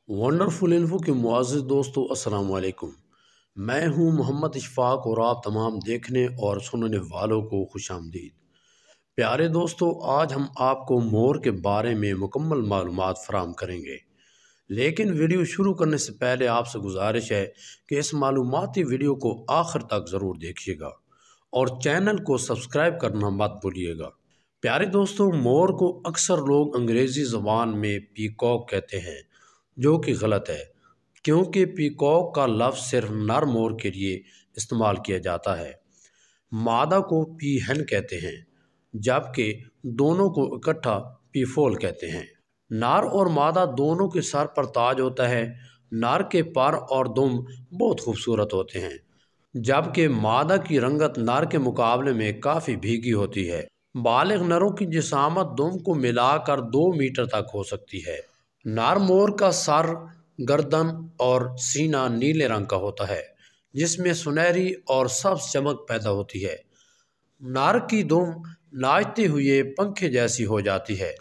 Wonderful info کے معزز دوستو السلام علیکم۔ میں ہوں محمد اشفاق اور آپ تمام دیکھنے اور سننے والوں کو خوش آمدید۔ پیارے دوستو، آج ہم آپ کو مور کے بارے میں مکمل معلومات فراہم کریں گے، لیکن ویڈیو شروع کرنے سے پہلے آپ سے گزارش ہے کہ اس معلوماتی ویڈیو کو آخر تک ضرور دیکھیے گا اور چینل کو سبسکرائب کرنا مت بھولیے گا۔ پیارے دوستو، مور کو اکثر لوگ انگریزی زبان میں پیکاک کہتے ہیں، جو کہ غلط ہے، کیونکہ پیکاک کا لفظ صرف نر مور کے لیے استعمال کیا جاتا ہے۔ مادہ کو پی ہن کہتے ہیں، جبکہ دونوں کو اکٹھا پی فول کہتے ہیں۔ نر اور مادہ دونوں کے سر پر تاج ہوتا ہے۔ نر کے پر اور دم بہت خوبصورت ہوتے ہیں، جبکہ مادہ کی رنگت نر کے مقابلے میں کافی بھیگی ہوتی ہے۔ بالغ نروں کی جسامت دم کو ملا کر 2 میٹر تک ہو سکتی ہے۔ نر مور کا سر، گردن اور سینہ نیلے رنگ کا ہوتا ہے، جس میں سنہری اور سبز چمک پیدا ہوتی ہے۔ نر کی دم ناچتے ہوئے پنکھے جیسی ہو جاتی ہے۔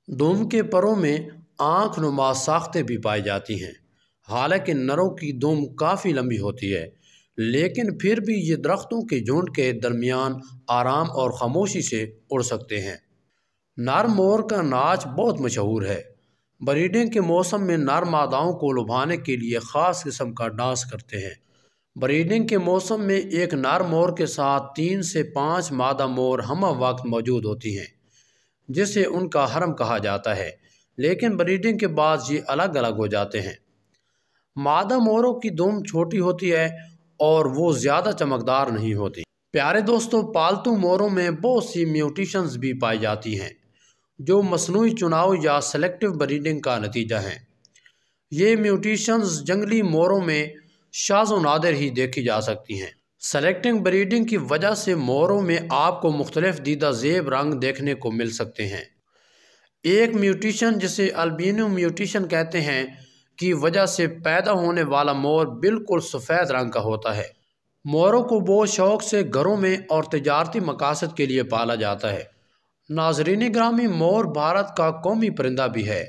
دم کے پروں میں آنکھ نما ساختیں بھی پائی جاتی ہیں۔ حالانکہ نروں کی دم کافی لمبی ہوتی ہے، لیکن پھر بھی یہ درختوں کے جھنڈ کے درمیان آرام اور خاموشی سے اڑ سکتے ہیں۔ نر مور کا ناچ بہت مشہور ہے۔ بریڈنگ کے موسم میں نر ماداؤں کو لبھانے کے لیے خاص قسم کا ڈانس کرتے ہیں۔ بریڈنگ کے موسم میں ایک نر مور کے ساتھ 3 سے 5 مادہ مور ہمہ وقت موجود ہوتی ہیں، جسے ان کا حرم کہا جاتا ہے، لیکن بریڈنگ کے بعد یہ الگ الگ ہو جاتے ہیں۔ مادہ موروں کی دم چھوٹی ہوتی ہے اور وہ زیادہ چمکدار نہیں ہوتی۔ پیارے دوستوں، پالتو موروں میں بہت سی میوٹیشنز بھی پائی جاتی ہیں، جو مصنوعی چناؤ یا سلیکٹیو بریڈنگ کا نتیجہ ہیں۔ یہ میوٹیشنز جنگلی موروں میں شاذ و نادر ہی دیکھی جا سکتی ہیں۔ سلیکٹنگ بریڈنگ کی وجہ سے موروں میں آپ کو مختلف دیدہ زیب رنگ دیکھنے کو مل سکتے ہیں۔ ایک میوٹیشن، جسے البینو میوٹیشن کہتے ہیں، کی وجہ سے پیدا ہونے والا مور بالکل سفید رنگ کا ہوتا ہے۔ موروں کو بہت شوق سے گھروں میں اور تجارتی مقاصد کے لیے پالا جاتا ہے۔ ناظرین گرامی، مور بھارت کا قومی پرندہ بھی ہے۔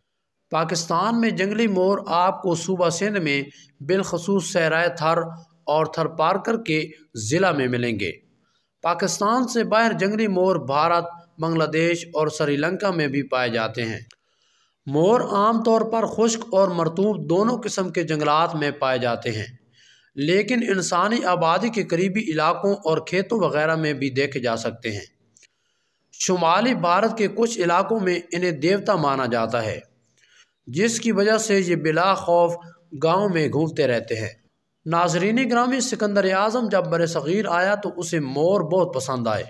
پاکستان میں جنگلی مور آپ کو صوبہ سندھ میں بالخصوص صحرائے تھر اور تھر پارکر کے ضلع میں ملیں گے۔ پاکستان سے باہر جنگلی مور بھارت، بنگلہ دیش اور سری لنکا میں بھی پائے جاتے ہیں۔ مور عام طور پر خشک اور مرطوب دونوں قسم کے جنگلات میں پائے جاتے ہیں، لیکن انسانی آبادی کے قریبی علاقوں اور کھیتوں وغیرہ میں بھی دیکھے جا سکتے ہیں۔ شمالی بھارت کے کچھ علاقوں میں انہیں دیوتا مانا جاتا ہے، جس کی وجہ سے یہ بلا خوف گاؤں میں گھومتے رہتے ہیں۔ ناظرین گرامی، سکندر اعظم جب برصغیر آیا تو اسے مور بہت پسند آئے۔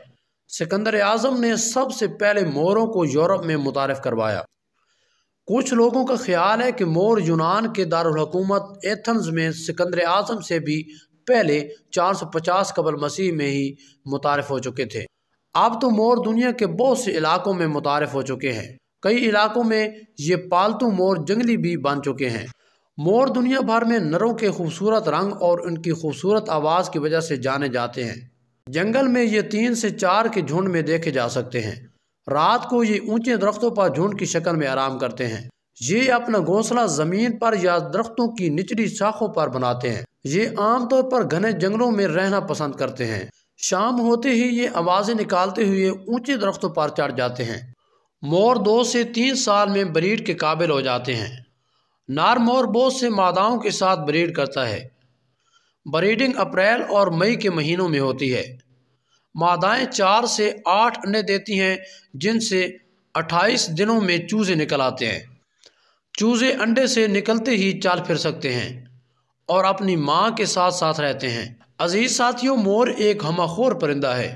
سکندر اعظم نے سب سے پہلے موروں کو یورپ میں متعارف کروایا۔ کچھ لوگوں کا خیال ہے کہ مور یونان کے دارالحکومت ایتھنز میں سکندر اعظم سے بھی پہلے 450 قبل مسیح میں ہی متعارف ہو چکے تھے۔ اب تو مور دنیا کے بہت سے علاقوں میں متعارف ہو چکے ہیں۔ کئی علاقوں میں یہ پالتو مور جنگلی بھی بن چکے ہیں۔ مور دنیا بھر میں نروں کے خوبصورت رنگ اور ان کی خوبصورت آواز کی وجہ سے جانے جاتے ہیں۔ جنگل میں یہ 3 سے 4 کے جھنڈ میں دیکھے جا سکتے ہیں۔ رات کو یہ اونچے درختوں پر جھنڈ کی شکل میں آرام کرتے ہیں۔ یہ اپنا گھونسلہ زمین پر یا درختوں کی نچلی شاخوں پر بناتے ہیں۔ یہ عام طور پر گھنے جنگلوں میں رہنا پسند کرتے ہیں۔ شام ہوتے ہی یہ آوازیں نکالتے ہوئے اونچے درختوں پر چڑھ جاتے ہیں۔ مور 2 سے 3 سال میں بریڈ کے قابل ہو جاتے ہیں۔ نر مور بہت سے ماداؤں کے ساتھ بریڈ کرتا ہے۔ بریڈنگ اپریل اور مئی کے مہینوں میں ہوتی ہے۔ مادائیں 4 سے 8 انڈے دیتی ہیں، جن سے 28 دنوں میں چوزے نکل آتے ہیں۔ چوزے انڈے سے نکلتے ہی چل پھر سکتے ہیں اور اپنی ماں کے ساتھ ساتھ رہتے ہیں۔ عزیز ساتھیوں، مور ایک ہمہ خور پرندہ ہے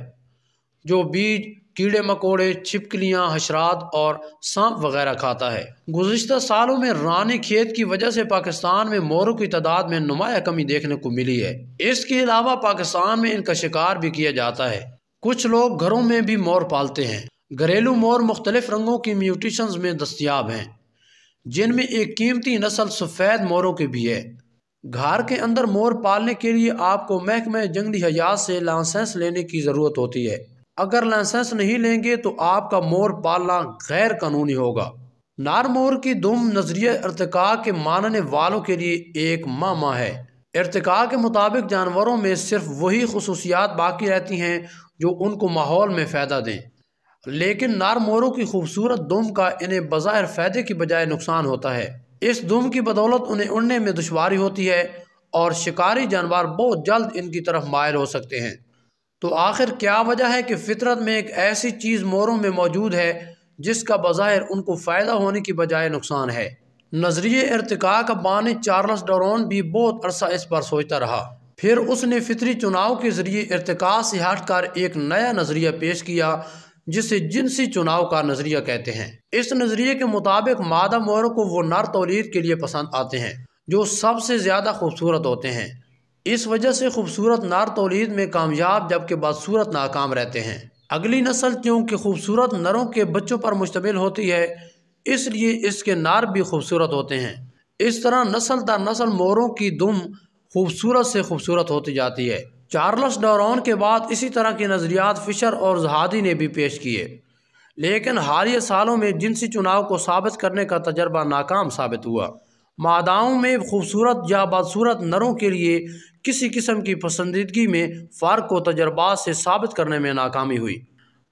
جو بیج، کیڑے مکوڑے، چھپکلیاں، حشرات اور سانپ وغیرہ کھاتا ہے۔ گزشتہ سالوں میں رانی کھیت کی وجہ سے پاکستان میں موروں کی تعداد میں نمایاں کمی دیکھنے کو ملی ہے۔ اس کے علاوہ پاکستان میں ان کا شکار بھی کیا جاتا ہے۔ کچھ لوگ گھروں میں بھی مور پالتے ہیں۔ گھریلو مور مختلف رنگوں کی میوٹیشنز میں دستیاب ہیں، جن میں ایک قیمتی نسل سفید موروں کی بھی ہے۔ گھر کے اندر مور پالنے کے لیے آپ کو محکمہ جنگلی حیات سے لائسنس لینے کی ضرورت ہوتی ہے۔ اگر لائسنس نہیں لیں گے تو آپ کا مور پالنا غیر قانونی ہوگا۔ نارمور کی دم نظریہ ارتقاء کے ماننے والوں کے لیے ایک معمہ ہے۔ ارتقاء کے مطابق جانوروں میں صرف وہی خصوصیات باقی رہتی ہیں جو ان کو ماحول میں فائدہ دیں، لیکن نارموروں کی خوبصورت دم کا انہیں بظاہر فائدے کی بجائے نقصان ہوتا ہے۔ اس دم کی بدولت انہیں اڑنے میں دشواری ہوتی ہے اور شکاری جانور بہت جلد ان کی طرف مائل ہو سکتے ہیں۔ تو آخر کیا وجہ ہے کہ فطرت میں ایک ایسی چیز موروں میں موجود ہے جس کا بظاہر ان کو فائدہ ہونے کی بجائے نقصان ہے؟ نظریہ ارتقاء کا بانی چارلس ڈارون بھی بہت عرصہ اس پر سوچتا رہا، پھر اس نے فطری چناؤ کے ذریعے ارتقاء سے ہٹ کر ایک نیا نظریہ پیش کیا جسے جنسی چناؤ کا نظریہ کہتے ہیں۔ اس نظریے کے مطابق مادہ موروں کو وہ نر تولید کے لیے پسند آتے ہیں جو سب سے زیادہ خوبصورت ہوتے ہیں، اس وجہ سے خوبصورت نر تولید میں کامیاب جبکہ بدصورت ناکام رہتے ہیں۔ اگلی نسل چونکہ خوبصورت نروں کے بچوں پر مشتمل ہوتی ہے، اس لیے اس کے نر بھی خوبصورت ہوتے ہیں۔ اس طرح نسل در نسل موروں کی دم خوبصورت سے خوبصورت ہوتی جاتی ہے۔ چارلس ڈارون کے بعد اسی طرح کے نظریات فشر اور زہادی نے بھی پیش کیے، لیکن حالیہ سالوں میں جنسی چناؤ کو ثابت کرنے کا تجربہ ناکام ثابت ہوا۔ ماداؤں میں خوبصورت یا بدصورت نروں کے لیے کسی قسم کی پسندیدگی میں فرق کو تجربات سے ثابت کرنے میں ناکامی ہوئی۔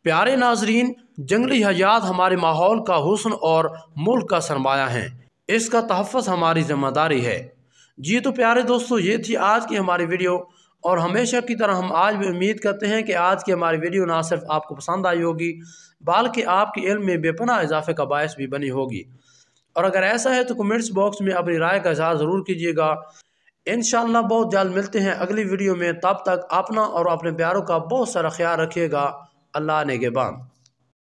پیارے ناظرین، جنگلی حیات ہمارے ماحول کا حسن اور ملک کا سرمایہ ہیں، اس کا تحفظ ہماری ذمہ داری ہے۔ جی تو پیارے دوستو، یہ تھی آج کی ہماری ویڈیو، اور ہمیشہ کی طرح ہم آج بھی امید کرتے ہیں کہ آج کی ہماری ویڈیو نہ صرف آپ کو پسند آئی ہوگی بلکہ آپ کے علم میں بے پناہ اضافے کا باعث بھی بنی ہوگی، اور اگر ایسا ہے تو کمنٹس باکس میں اپنی رائے کا اظہار ضرور کیجیے گا۔ انشاءاللہ بہت جلد ملتے ہیں اگلی ویڈیو میں، تب تک اپنا اور اپنے پیاروں کا بہت سارا خیال رکھیے گا۔ اللہ نگہبان۔